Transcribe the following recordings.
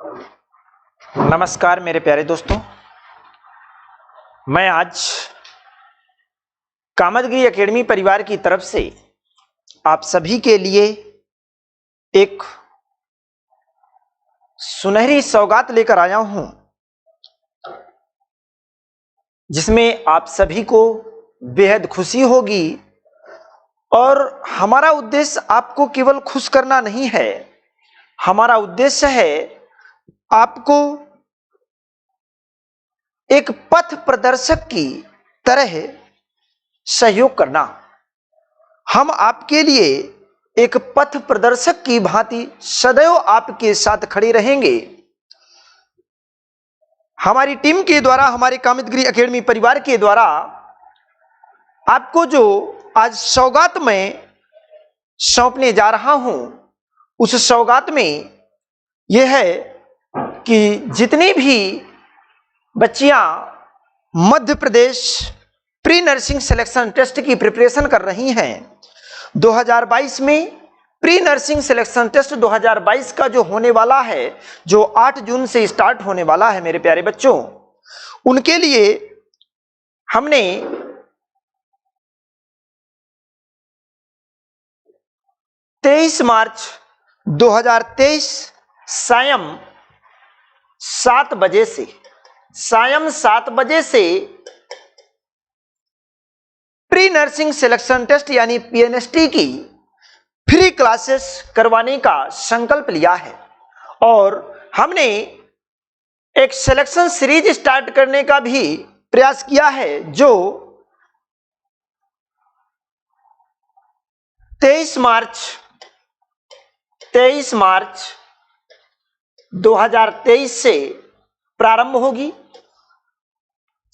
नमस्कार मेरे प्यारे दोस्तों, मैं आज कामदगिरी एकेडमी परिवार की तरफ से आप सभी के लिए एक सुनहरी सौगात लेकर आया हूं, जिसमें आप सभी को बेहद खुशी होगी। और हमारा उद्देश्य आपको केवल खुश करना नहीं है, हमारा उद्देश्य है आपको एक पथ प्रदर्शक की तरह सहयोग करना। हम आपके लिए एक पथ प्रदर्शक की भांति सदैव आपके साथ खड़े रहेंगे। हमारी टीम के द्वारा, हमारे कामदगिरी एकेडमी परिवार के द्वारा आपको जो आज सौगात में सौंपने जा रहा हूं, उस सौगात में यह है कि जितनी भी बच्चियां Madhya Pradesh pre nursing selection test की प्रिपरेशन कर रही हैं, 2022 में प्री नर्सिंग सिलेक्शन टेस्ट 2022 का जो होने वाला है, जो 8 जून से स्टार्ट होने वाला है मेरे प्यारे बच्चों, उनके लिए हमने तेईस मार्च 2023 सायं 7 बजे से प्री नर्सिंग सिलेक्शन टेस्ट यानी पीएनएसटी की फ्री क्लासेस करवाने का संकल्प लिया है। और हमने एक सिलेक्शन सीरीज स्टार्ट करने का भी प्रयास किया है, जो 23 मार्च 2023 से प्रारंभ होगी।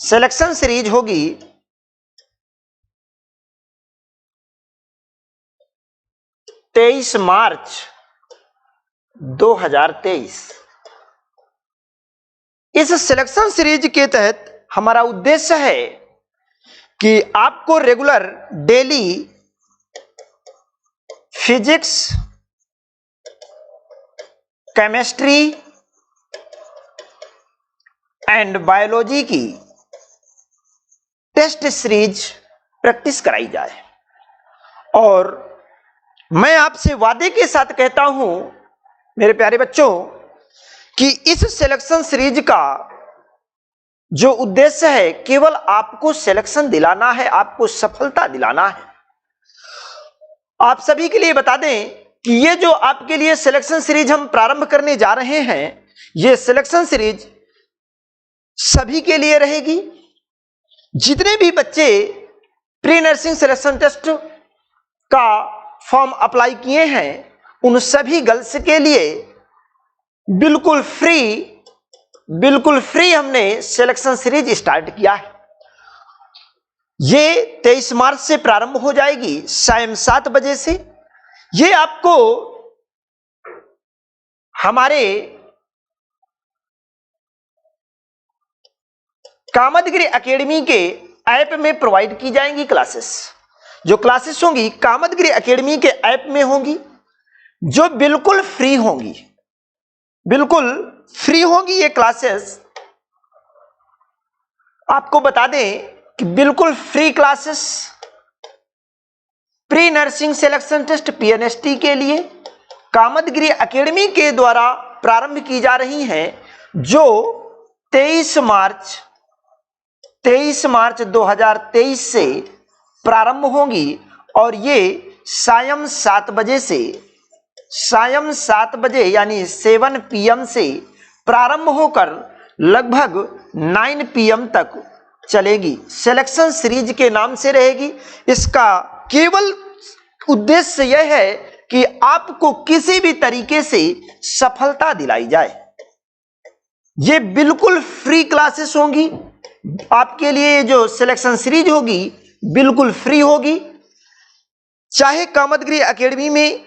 सिलेक्शन सीरीज होगी 23 मार्च 2023। इस सिलेक्शन सीरीज के तहत हमारा उद्देश्य है कि आपको regular daily physics, chemistry and biology की टेस्ट सीरीज प्रैक्टिस कराई जाए। और मैं आपसे वादे के साथ कहता हूं मेरे प्यारे बच्चों कि इस सिलेक्शन सीरीज का जो उद्देश्य है, केवल आपको सिलेक्शन दिलाना है, आपको सफलता दिलाना है। आप सभी के लिए बता दें कि ये जो आपके लिए सिलेक्शन सीरीज हम प्रारंभ करने जा रहे हैं, ये सिलेक्शन सीरीज सभी के लिए रहेगी। जितने भी बच्चे प्री नर्सिंग सिलेक्शन टेस्ट का फॉर्म अप्लाई किए हैं, उन सभी गर्ल्स के लिए बिल्कुल फ्री हमने सिलेक्शन सीरीज स्टार्ट किया है। ये 23 मार्च से प्रारंभ हो जाएगी सायं 7 बजे से। ये आपको हमारे कामदगिरी एकेडमी के ऐप में प्रोवाइड की जाएंगी क्लासेस। जो क्लासेस होंगी कामदगिरी एकेडमी के ऐप में होंगी, जो बिल्कुल फ्री होंगी ये क्लासेस। आपको बता दें कि बिल्कुल free classes pre nursing selection test PNST के लिए कामदगिरी एकेडमी के द्वारा प्रारंभ की जा रही हैं, जो 23 मार्च 2023 से प्रारंभ होंगी। और ये सायं 7 बजे यानी 7 PM से प्रारंभ होकर लगभग 9 PM तक चलेगी। सिलेक्शन सीरीज के नाम से रहेगी। इसका केवल उद्देश्य यह है कि आपको किसी भी तरीके से सफलता दिलाई जाए। ये बिल्कुल फ्री क्लासेस होंगी। आपके लिए जो सिलेक्शन सीरीज होगी बिल्कुल फ्री होगी। चाहे कामदगिरी एकेडमी में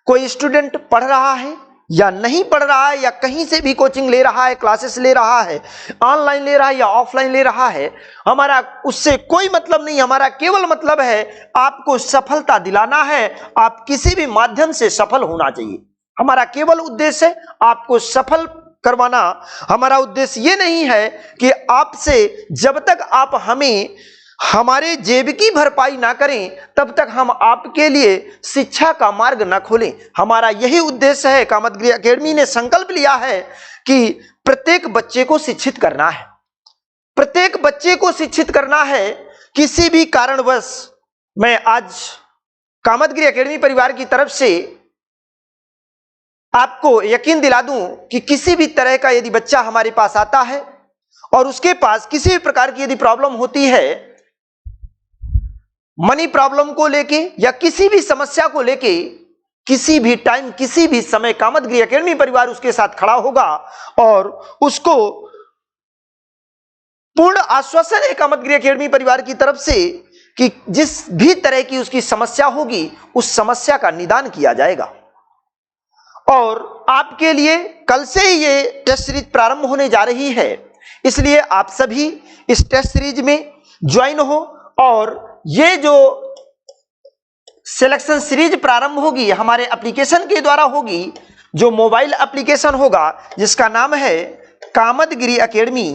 कोई स्टूडेंट पढ़ रहा है या नहीं पढ़ रहा है, या कहीं से भी कोचिंग ले रहा है, क्लासेस ले रहा है, ऑनलाइन ले रहा है या ऑफलाइन ले रहा है, हमारा उससे कोई मतलब नहीं। हमारा केवल मतलब है आपको सफलता दिलाना है। आप किसी भी माध्यम से सफल होना चाहिए। हमारा केवल उद्देश्य है आपको सफल करवाना हमारा उद्देश्य ये नहीं है कि आपसे जब तक आप हमें हमारे जेब की भरपाई ना करें तब तक हम आपके लिए शिक्षा का मार्ग ना खोलें। हमारा यही उद्देश्य है। कामदगिरी एकेडमी ने संकल्प लिया है कि प्रत्येक बच्चे को शिक्षित करना है, प्रत्येक बच्चे को शिक्षित करना है। किसी भी कारणवश मैं आज कामदगिरी एकेडमी परिवार की तरफ से आपको यकीन दिला दूं कि किसी भी तरह का यदि बच्चा हमारे पास आता है और उसके पास किसी भी प्रकार की यदि प्रॉब्लम होती है, मनी प्रॉब्लम को लेके या किसी भी समस्या को लेके, किसी भी टाइम किसी भी समय कामदगिरी एकेडमी परिवार उसके साथ खड़ा होगा और उसको पूर्ण आश्वासन है कामदगिरी एकेडमी परिवार की तरफ से कि जिस भी तरह की उसकी समस्या होगी उस समस्या का निदान किया जाएगा। और आपके लिए कल से ही ये टेस्ट सीरीज प्रारंभ होने जा रही है, इसलिए आप सभी इस टेस्ट सीरीज में ज्वाइन हो। और ये जो सिलेक्शन सीरीज प्रारंभ होगी हमारे एप्लीकेशन के द्वारा होगी, जो मोबाइल एप्लीकेशन होगा जिसका नाम है कामदगिरी एकेडमी।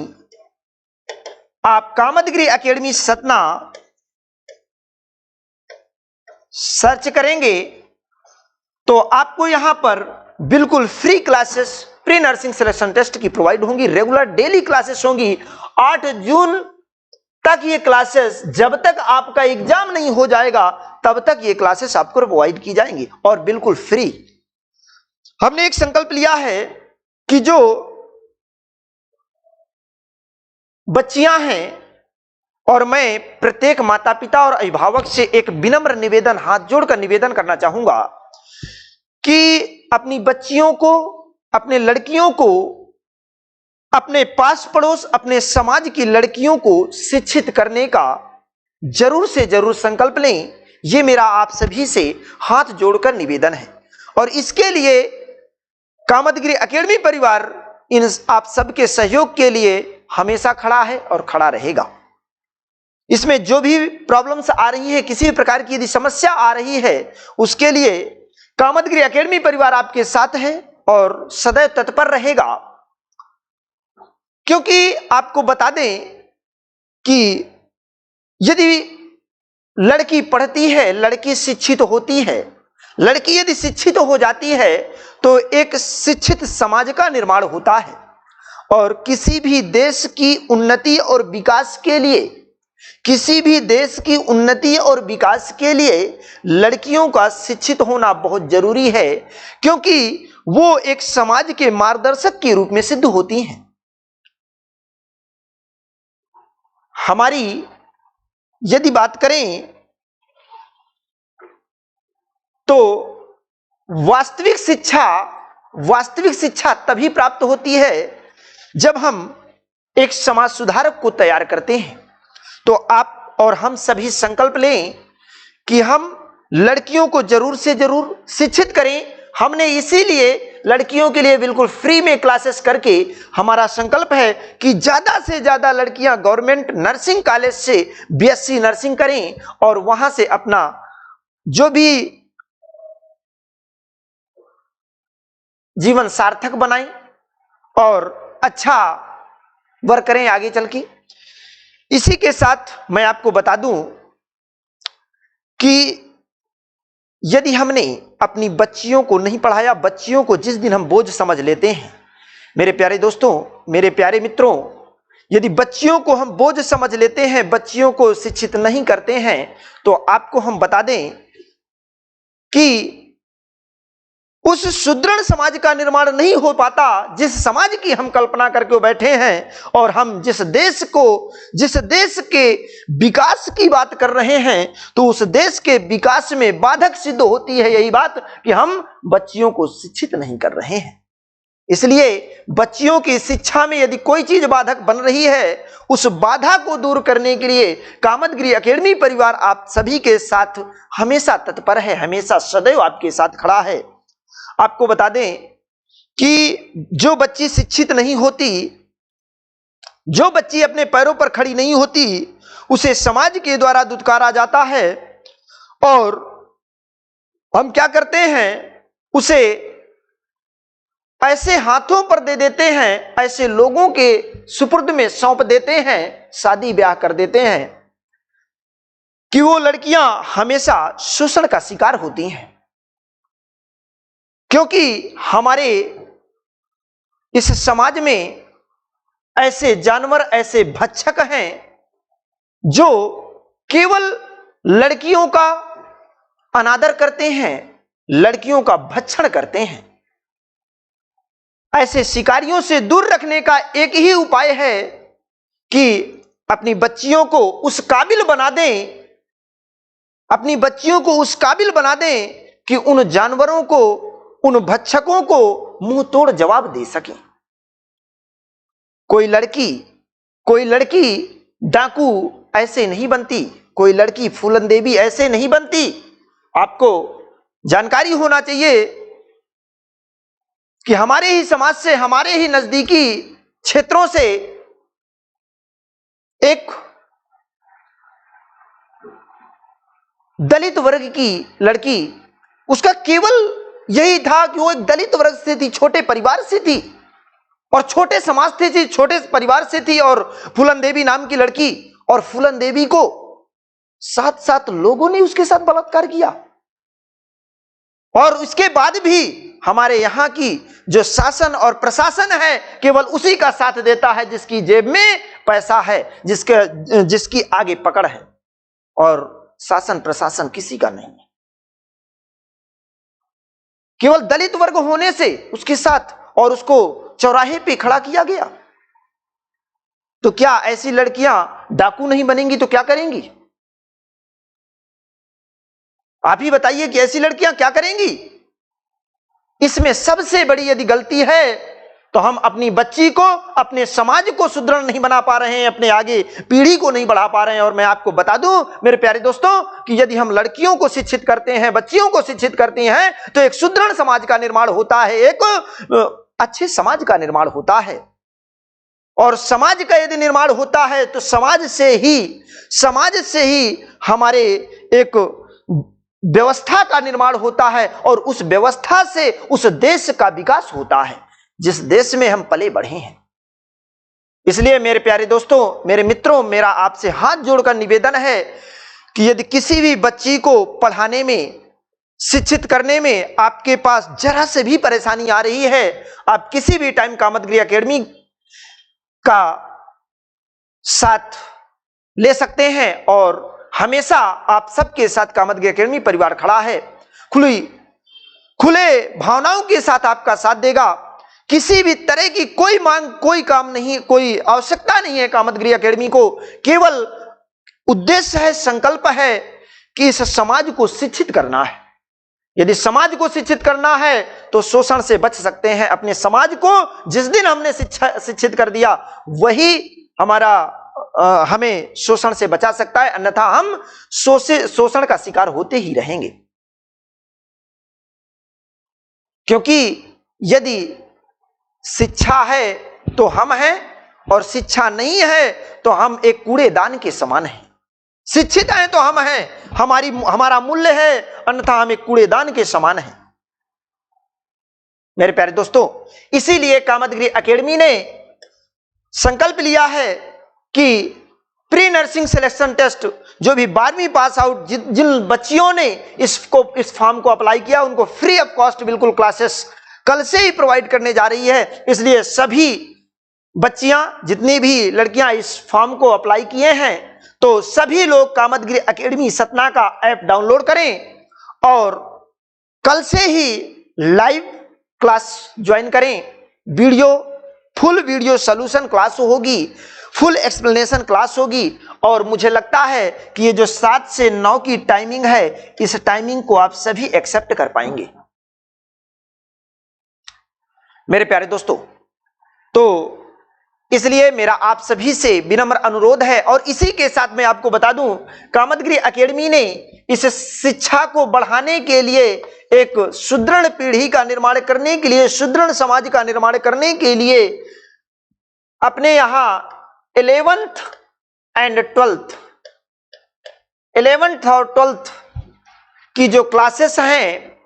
आप कामदगिरी एकेडमी सतना सर्च करेंगे तो आपको यहां पर बिल्कुल free classes pre nursing selection test की प्रोवाइड होंगी। रेगुलर डेली क्लासेस होंगी। 8 जून तक ये क्लासेस, जब तक आपका एग्जाम नहीं हो जाएगा तब तक ये क्लासेस आपको प्रोवाइड की जाएंगी और बिल्कुल फ्री। हमने एक संकल्प लिया है कि जो बच्चियां हैं, और मैं प्रत्येक माता पिता और अभिभावक से एक विनम्र निवेदन, हाथ जोड़कर निवेदन करना चाहूंगा कि अपनी बच्चियों को, अपने लड़कियों को, अपने पास पड़ोस, अपने समाज की लड़कियों को शिक्षित करने का जरूर से जरूर संकल्प लें। यह मेरा आप सभी से हाथ जोड़कर निवेदन है। और इसके लिए कामदगिरी एकेडमी परिवार इन आप सबके सहयोग के लिए हमेशा खड़ा है और खड़ा रहेगा। इसमें जो भी प्रॉब्लम्स आ रही है, किसी भी प्रकार की यदि समस्या आ रही है, उसके लिए कामदगिरी एकेडमी परिवार आपके साथ है और सदैव तत्पर रहेगा। क्योंकि आपको बता दें कि यदि लड़की पढ़ती है, लड़की शिक्षित होती है, लड़की यदि शिक्षित हो जाती है तो एक शिक्षित समाज का निर्माण होता है। और किसी भी देश की उन्नति और विकास के लिए, किसी भी देश की उन्नति और विकास के लिए लड़कियों का शिक्षित होना बहुत जरूरी है, क्योंकि वो एक समाज के मार्गदर्शक के रूप में सिद्ध होती हैं। हमारी यदि बात करें तो वास्तविक शिक्षा तभी प्राप्त होती है जब हम एक समाज सुधारक को तैयार करते हैं। तो आप और हम सभी संकल्प लें कि हम लड़कियों को जरूर से जरूर शिक्षित करें। हमने इसीलिए लड़कियों के लिए बिल्कुल फ्री में क्लासेस करके हमारा संकल्प है कि ज्यादा से ज्यादा लड़कियां गवर्नमेंट नर्सिंग कॉलेज से बीएससी नर्सिंग करें और वहां से अपना जो भी जीवन सार्थक बनाएं और अच्छा वर्क करें आगे चल के। इसी के साथ मैं आपको बता दूं कि यदि हमने अपनी बच्चियों को नहीं पढ़ाया, बच्चियों को जिस दिन हम बोझ समझ लेते हैं, मेरे प्यारे दोस्तों, मेरे प्यारे मित्रों, यदि बच्चियों को हम बोझ समझ लेते हैं, बच्चियों को शिक्षित नहीं करते हैं, तो आपको हम बता दें कि उस सुदृढ़ समाज का निर्माण नहीं हो पाता जिस समाज की हम कल्पना करके बैठे हैं। और हम जिस देश के विकास की बात कर रहे हैं, तो उस देश के विकास में बाधक सिद्ध होती है यही बात कि हम बच्चियों को शिक्षित नहीं कर रहे हैं। इसलिए बच्चियों की शिक्षा में यदि कोई चीज बाधक बन रही है, उस बाधा को दूर करने के लिए कामदगिरी एकेडमी परिवार आप सभी के साथ हमेशा तत्पर है, हमेशा सदैव आपके साथ खड़ा है। आपको बता दें कि जो बच्ची शिक्षित नहीं होती, जो बच्ची अपने पैरों पर खड़ी नहीं होती, उसे समाज के द्वारा दुत्कारा जाता है और हम क्या करते हैं, उसे ऐसे हाथों पर दे देते हैं, ऐसे लोगों के सुपुर्द में सौंप देते हैं, शादी ब्याह कर देते हैं कि वो लड़कियां हमेशा शोषण का शिकार होती हैं। क्योंकि हमारे इस समाज में ऐसे जानवर, ऐसे भक्षक हैं जो केवल लड़कियों का अनादर करते हैं, लड़कियों का भक्षण करते हैं। ऐसे शिकारियों से दूर रखने का एक ही उपाय है कि अपनी बच्चियों को उस काबिल बना दें, अपनी बच्चियों को उस काबिल बना दें कि उन जानवरों को, उन भक्षकों को मुंह तोड़ जवाब दे सकें। कोई लड़की डाकू ऐसे नहीं बनती, कोई लड़की फूलन देवी ऐसे नहीं बनती। आपको जानकारी होना चाहिए कि हमारे ही समाज से, हमारे ही नजदीकी क्षेत्रों से एक दलित वर्ग की लड़की, उसका केवल यही था कि वो एक दलित वर्ग से थी, छोटे परिवार से थी और छोटे समाज से थी, छोटे परिवार से थी, और फूलन देवी नाम की लड़की, और फूलन देवी को 7 लोगों ने उसके साथ बलात्कार किया। और उसके बाद भी हमारे यहां की जो शासन और प्रशासन है केवल उसी का साथ देता है जिसकी जेब में पैसा है, जिसकी आगे पकड़ है, और शासन प्रशासन किसी का नहीं है। केवल दलित वर्ग होने से उसके साथ, और उसको चौराहे पे खड़ा किया गया। तो क्या ऐसी लड़कियां डाकू नहीं बनेंगी तो क्या करेंगी? आप ही बताइए कि ऐसी लड़कियां क्या करेंगी? इसमें सबसे बड़ी यदि गलती है तो हम अपनी बच्ची को, अपने समाज को सुदृढ़ नहीं बना पा रहे हैं, अपने आगे पीढ़ी को नहीं बढ़ा पा रहे हैं। और मैं आपको बता दूं मेरे प्यारे दोस्तों कि यदि हम लड़कियों को शिक्षित करते हैं, बच्चियों को शिक्षित करते हैं, तो एक सुदृढ़ समाज का निर्माण होता है, एक अच्छे समाज का निर्माण होता है। और समाज का यदि निर्माण होता है तो समाज से ही हमारे एक व्यवस्था का निर्माण होता है, और उस व्यवस्था से उस देश का विकास होता है जिस देश में हम पले बढ़े हैं। इसलिए मेरे प्यारे दोस्तों, मेरे मित्रों, मेरा आपसे हाथ जोड़कर निवेदन है कि यदि किसी भी बच्ची को पढ़ाने में, शिक्षित करने में आपके पास जरा से भी परेशानी आ रही है, आप किसी भी टाइम कामतगिरी एकेडमी का साथ ले सकते हैं। और हमेशा आप सबके साथ कामतगिरी एकेडमी परिवार खड़ा है, खुले भावनाओं के साथ आपका साथ देगा। किसी भी तरह की कोई मांग, कोई काम नहीं, कोई आवश्यकता नहीं है कामतगिरी एकेडमी को। केवल उद्देश्य है, संकल्प है कि इस समाज को शिक्षित करना है। यदि समाज को शिक्षित करना है तो शोषण से बच सकते हैं। अपने समाज को जिस दिन हमने शिक्षित कर दिया वही हमें शोषण से बचा सकता है, अन्यथा हम शोषण का शिकार होते ही रहेंगे। क्योंकि यदि शिक्षा है तो हम हैं, और शिक्षा नहीं है तो हम एक कूड़ेदान के समान हैं। शिक्षित हैं तो हम हैं, हमारा मूल्य है, अन्यथा हम एक कूड़ेदान के समान हैं। मेरे प्यारे दोस्तों, इसीलिए कामतगिरी एकेडमी ने संकल्प लिया है कि प्री नर्सिंग सिलेक्शन टेस्ट, जो भी 12वीं पास आउट जिन बच्चियों ने इस फॉर्म को अप्लाई किया, उनको फ्री ऑफ कॉस्ट बिल्कुल क्लासेस कल से ही प्रोवाइड करने जा रही है। इसलिए सभी बच्चियां, जितनी भी लड़कियां इस फॉर्म को अप्लाई किए हैं, तो सभी लोग कामतगिरी एकेडमी सतना का ऐप डाउनलोड करें और कल से ही लाइव क्लास ज्वाइन करें। फुल वीडियो सॉल्यूशन क्लास होगी, फुल एक्सप्लेनेशन क्लास होगी। और मुझे लगता है कि ये जो 7 से 9 की टाइमिंग है, इस टाइमिंग को आप सभी एक्सेप्ट कर पाएंगे। मेरे प्यारे दोस्तों, तो इसलिए मेरा आप सभी से विनम्र अनुरोध है। और इसी के साथ मैं आपको बता दूं, कामतगिरी एकेडमी ने इस शिक्षा को बढ़ाने के लिए, एक सुदृढ़ पीढ़ी का निर्माण करने के लिए, सुदृढ़ समाज का निर्माण करने के लिए अपने यहां 11th और 12th की जो क्लासेस हैं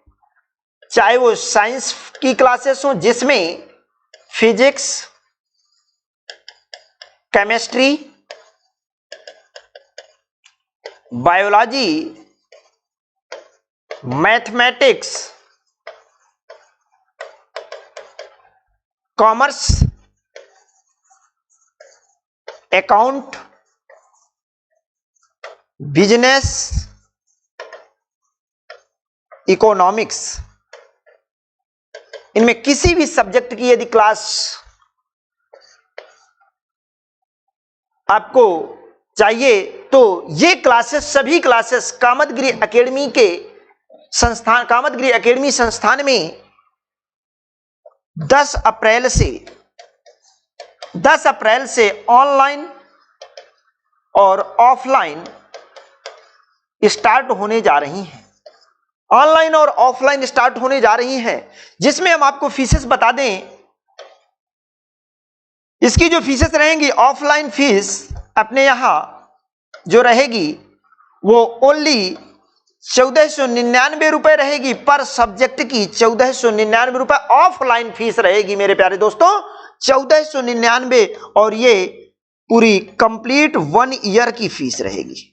चाहे वो साइंस की क्लासेस हो जिसमें physics, chemistry, biology, mathematics, commerce, account, business, economics, इनमें किसी भी सब्जेक्ट की यदि क्लास आपको चाहिए तो ये क्लासेस, सभी क्लासेस कामतगिरी एकेडमी के संस्थान, कामतगिरी एकेडमी संस्थान में 10 अप्रैल से ऑनलाइन और ऑफलाइन स्टार्ट होने जा रही हैं। ऑनलाइन और ऑफलाइन स्टार्ट होने जा रही हैं, जिसमें हम आपको फीसेस बता दें। इसकी जो फीसेस रहेंगी, ऑफलाइन फीस अपने यहां जो रहेगी वो ओनली 1499 रुपए रहेगी पर सब्जेक्ट की, 1499 रुपए ऑफलाइन फीस रहेगी मेरे प्यारे दोस्तों, 1499। और ये पूरी कंप्लीट 1 ईयर की फीस रहेगी।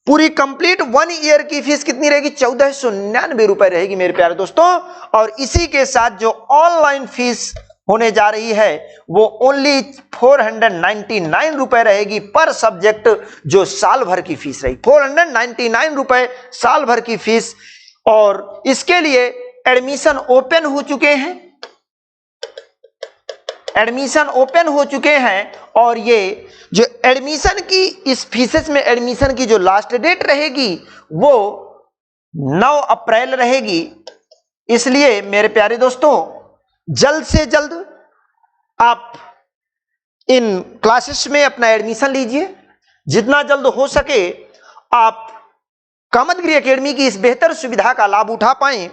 पूरी कंप्लीट 1 ईयर की फीस कितनी रहेगी? 1499 रुपए रहेगी मेरे प्यारे दोस्तों। और इसी के साथ जो ऑनलाइन फीस होने जा रही है वो ओनली 499 रुपए रहेगी पर सब्जेक्ट, जो साल भर की फीस रहेगी 499 रुपए साल भर की फीस। और इसके लिए एडमिशन ओपन हो चुके हैं, एडमिशन ओपन हो चुके हैं। और ये जो एडमिशन की, इस फीसेस में एडमिशन की जो लास्ट डेट रहेगी वो 9 अप्रैल रहेगी। इसलिए मेरे प्यारे दोस्तों, जल्द से जल्द आप इन क्लासेस में अपना एडमिशन लीजिए। जितना जल्द हो सके आप कामतगिरी एकेडमी की इस बेहतर सुविधा का लाभ उठा पाएं।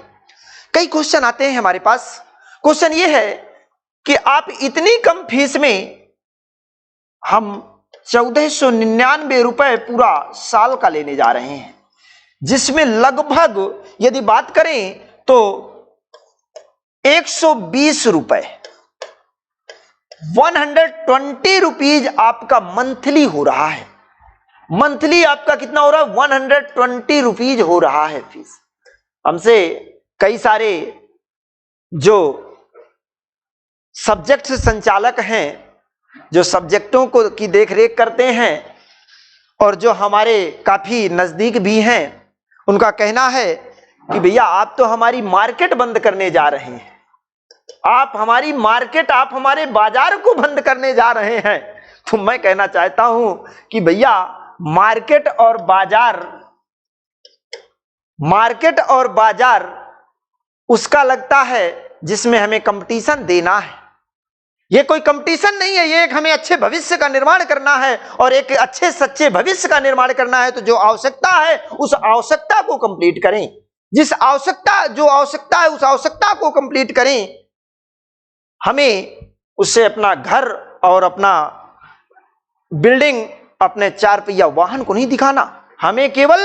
कई क्वेश्चन आते हैं हमारे पास। क्वेश्चन ये है कि आप इतनी कम फीस में हम 1499 रुपए पूरा साल का लेने जा रहे हैं, जिसमें लगभग यदि बात करें तो 120 रुपए, 120 रुपीज आपका मंथली हो रहा है। मंथली आपका कितना हो रहा है? 120 रुपीज हो रहा है फीस। हमसे कई सारे जो सब्जेक्ट संचालक हैं, जो सब्जेक्टों को की देखरेख करते हैं और जो हमारे काफी नजदीक भी हैं, उनका कहना है कि भैया आप तो हमारी मार्केट बंद करने जा रहे हैं, आप हमारी मार्केट, आप हमारे बाजार को बंद करने जा रहे हैं। तो मैं कहना चाहता हूं कि भैया मार्केट और बाजार उसका लगता है जिसमें हमें कंपटीशन देना है। ये कोई कंपटीशन नहीं है, ये एक हमें अच्छे भविष्य का निर्माण करना है। और एक अच्छे सच्चे भविष्य का निर्माण करना है तो जो आवश्यकता है उस आवश्यकता को कंप्लीट करें। जो आवश्यकता है उस आवश्यकता को कंप्लीट करें। हमें उससे अपना घर और अपना बिल्डिंग, अपने 4 पहिया वाहन को नहीं दिखाना, हमें केवल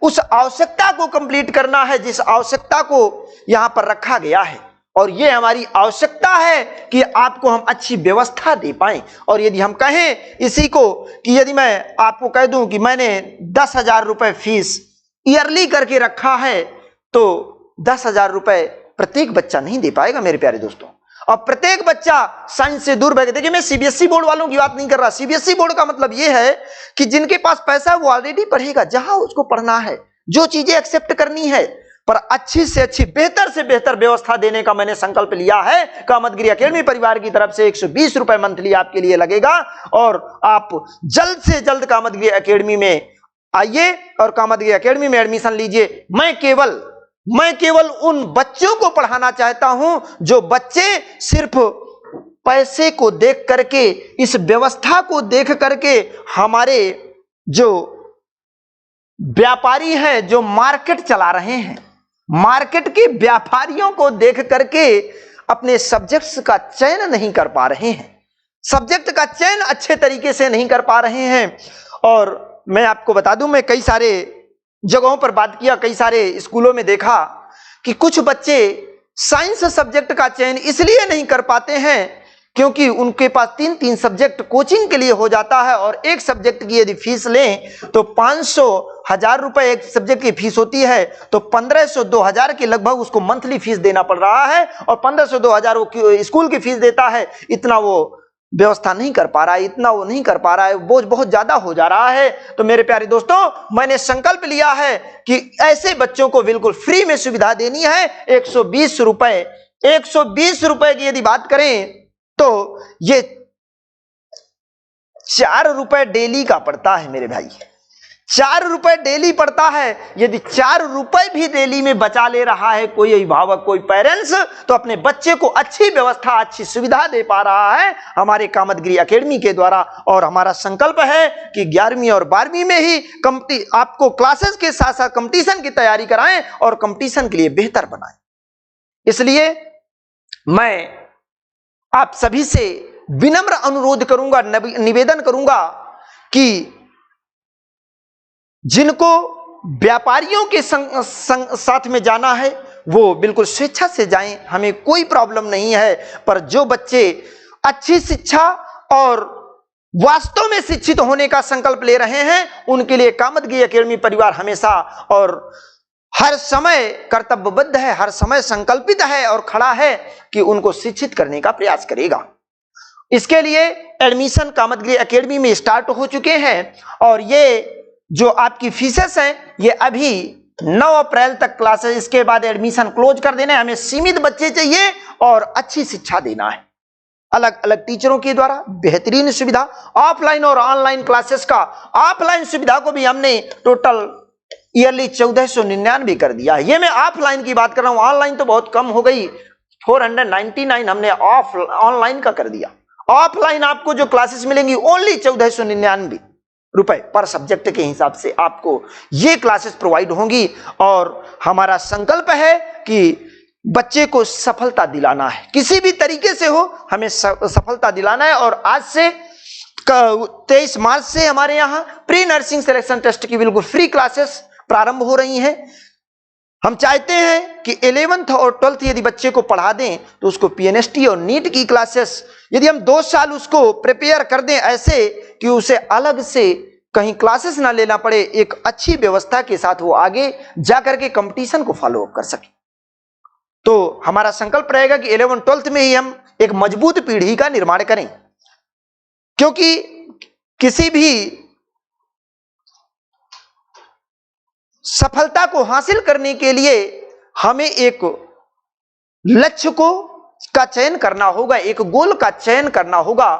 उस आवश्यकता को कंप्लीट करना है जिस आवश्यकता को यहां पर रखा गया है। और ये हमारी आवश्यकता है कि आपको हम अच्छी व्यवस्था दे पाएं। और यदि हम कहें इसी को कि यदि मैं आपको कह दूं कि मैंने 10,000 रुपए फीस ईयरली करके रखा है, तो 10,000 रुपए प्रत्येक बच्चा नहीं दे पाएगा मेरे प्यारे दोस्तों। और प्रत्येक बच्चा साइंस से दूर बैठे, देखिए मैं सीबीएसई बोर्ड वालों की बात नहीं कर रहा। सीबीएसई बोर्ड का मतलब यह है कि जिनके पास पैसा है वो ऑलरेडी पढ़ेगा जहां उसको पढ़ना है, जो चीजें एक्सेप्ट करनी है। पर अच्छी से अच्छी, बेहतर से बेहतर व्यवस्था देने का मैंने संकल्प लिया है। कामतगिरी एकेडमी परिवार की तरफ से 120 रुपए मंथली आपके लिए लगेगा। और आप जल्द से जल्द कामतगिरी एकेडमी में आइए और कामतगिरी एकेडमी में एडमिशन लीजिए। मैं केवल उन बच्चों को पढ़ाना चाहता हूं जो बच्चे सिर्फ पैसे को देख करके, इस व्यवस्था को देख करके, हमारे जो व्यापारी हैं, जो मार्केट चला रहे हैं, मार्केट के व्यापारियों को देख करके अपने सब्जेक्ट्स का चयन नहीं कर पा रहे हैं, सब्जेक्ट का चयन अच्छे तरीके से नहीं कर पा रहे हैं। और मैं आपको बता दूं, मैं कई सारे जगहों पर बात किया, कई सारे स्कूलों में देखा कि कुछ बच्चे साइंस सब्जेक्ट का चयन इसलिए नहीं कर पाते हैं क्योंकि उनके पास 3-3 सब्जेक्ट कोचिंग के लिए हो जाता है, और एक सब्जेक्ट की यदि फीस लें तो 500-1000 रुपए एक सब्जेक्ट की फीस होती है, तो 1500-2000 के लगभग उसको मंथली फीस देना पड़ रहा है, और 1500-2000 वो स्कूल की फीस देता है। इतना वो व्यवस्था नहीं कर पा रहा है, इतना वो नहीं कर पा रहा है, बोझ बहुत ज्यादा हो जा रहा है। तो मेरे प्यारे दोस्तों, मैंने संकल्प लिया है कि ऐसे बच्चों को बिल्कुल फ्री में सुविधा देनी है। 120 रुपए की यदि बात करें तो ये 4 रुपए डेली का पड़ता है मेरे भाई, 4 रुपए डेली पड़ता है। यदि 4 रुपए भी डेली में बचा ले रहा है कोई अभिभावक, कोई पेरेंट्स, तो अपने बच्चे को अच्छी व्यवस्था, अच्छी सुविधा दे पा रहा है हमारे कामतगिरी एकेडमी के द्वारा। और हमारा संकल्प है कि 11वीं और 12वीं में ही आपको क्लासेस के साथ साथ कंपटीशन की तैयारी कराएं और कंपटीशन के लिए बेहतर बनाएं। इसलिए मैं आप सभी से विनम्र अनुरोध करूंगा, निवेदन करूंगा कि जिनको व्यापारियों के साथ में जाना है वो बिल्कुल स्वेच्छा से जाएं, हमें कोई प्रॉब्लम नहीं है। पर जो बच्चे अच्छी शिक्षा और वास्तव में शिक्षित होने का संकल्प ले रहे हैं, उनके लिए कामतगिरी एकेडमी परिवार हमेशा और हर समय कर्तव्यबद्ध है, हर समय संकल्पित है और खड़ा है कि उनको शिक्षित करने का प्रयास करेगा। इसके लिए एडमिशन कामतगिरी एकेडमी में स्टार्ट हो चुके हैं, और ये जो आपकी फीसेस हैं ये अभी 9 अप्रैल तक क्लासेस, इसके बाद एडमिशन क्लोज कर देना है। हमें सीमित बच्चे चाहिए और अच्छी शिक्षा देना है, अलग अलग टीचरों के द्वारा बेहतरीन सुविधा। ऑफलाइन और ऑनलाइन क्लासेस का, ऑफलाइन सुविधा को भी हमने टोटल ईयरली 1499 कर दिया है। ये मैं ऑफलाइन की बात कर रहा हूं, ऑनलाइन तो बहुत कम हो गई, 499 हमने ऑनलाइन का कर दिया। ऑफलाइन आपको जो क्लासेस मिलेंगी ओनली 1499 रुपए पर सब्जेक्ट के हिसाब से आपको ये क्लासेस प्रोवाइड होंगी। और हमारा संकल्प है कि बच्चे को सफलता दिलाना है, किसी भी तरीके से हो हमें सफलता दिलाना है। और आज से 23 मार्च से हमारे यहाँ प्री नर्सिंग सिलेक्शन टेस्ट की बिल्कुल फ्री क्लासेस प्रारंभ हो रही हैं। हम चाहते हैं कि 11th और 12th यदि बच्चे को पढ़ा दें तो उसको पीएनएसटी और नीट की क्लासेस, यदि हम 2 साल उसको प्रिपेयर कर दें ऐसे कि उसे अलग से कहीं क्लासेस ना लेना पड़े, एक अच्छी व्यवस्था के साथ वो आगे जाकर के कंपटीशन को फॉलो अप कर सके, तो हमारा संकल्प रहेगा कि 11th 12th में ही हम एक मजबूत पीढ़ी का निर्माण करें। क्योंकि किसी भी सफलता को हासिल करने के लिए हमें एक लक्ष्य का चयन करना होगा, एक गोल का चयन करना होगा।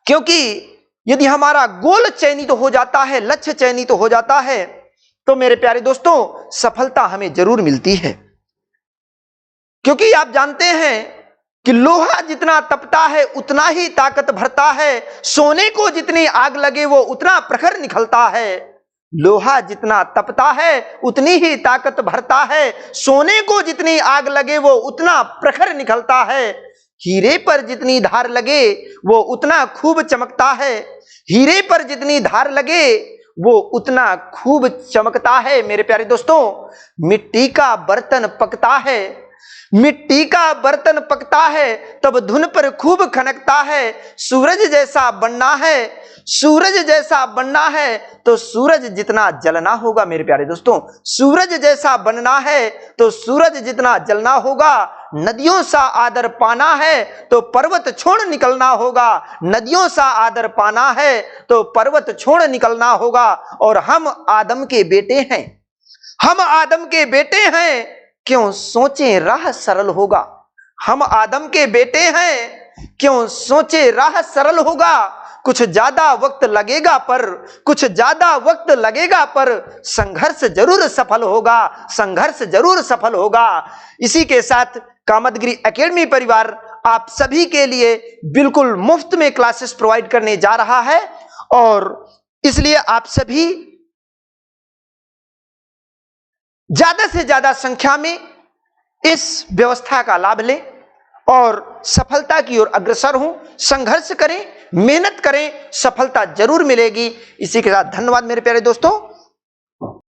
क्योंकि यदि हमारा गोल चयनित हो जाता है, लक्ष्य चयनित हो जाता है, तो मेरे प्यारे दोस्तों सफलता हमें जरूर मिलती है। क्योंकि आप जानते हैं कि लोहा जितना तपता है उतना ही ताकत भरता है, सोने को जितनी आग लगे वो उतना प्रखर निकलता है। लोहा जितना तपता है उतनी ही ताकत भरता है, सोने को जितनी आग लगे वो उतना प्रखर निकलता है। हीरे पर जितनी धार लगे वो उतना खूब चमकता है, हीरे पर जितनी धार लगे वो उतना खूब चमकता है। मेरे प्यारे दोस्तों, मिट्टी का बर्तन पकता है, मिट्टी का बर्तन पकता है तब धुन पर खूब खनकता है। सूरज जैसा बनना है, सूरज जैसा बनना है तो सूरज जितना जलना होगा। मेरे प्यारे दोस्तों, सूरज जैसा बनना है तो सूरज जितना जलना होगा। नदियों सा आदर पाना है तो पर्वत छोड़ निकलना होगा, नदियों सा आदर पाना है तो पर्वत छोड़ निकलना होगा। और हम आदम के बेटे हैं, हम आदम के बेटे हैं, क्यों सोचे राह सरल होगा। हम आदम के बेटे हैं, क्यों सोचे राह सरल होगा। कुछ ज्यादा वक्त लगेगा पर, कुछ ज्यादा वक्त लगेगा पर संघर्ष जरूर सफल होगा, संघर्ष जरूर सफल होगा। इसी के साथ कामतगिरी एकेडमी परिवार आप सभी के लिए बिल्कुल मुफ्त में क्लासेस प्रोवाइड करने जा रहा है, और इसलिए आप सभी ज्यादा से ज्यादा संख्या में इस व्यवस्था का लाभ लें और सफलता की ओर अग्रसर हों। संघर्ष करें, मेहनत करें, सफलता जरूर मिलेगी। इसी के साथ धन्यवाद मेरे प्यारे दोस्तों।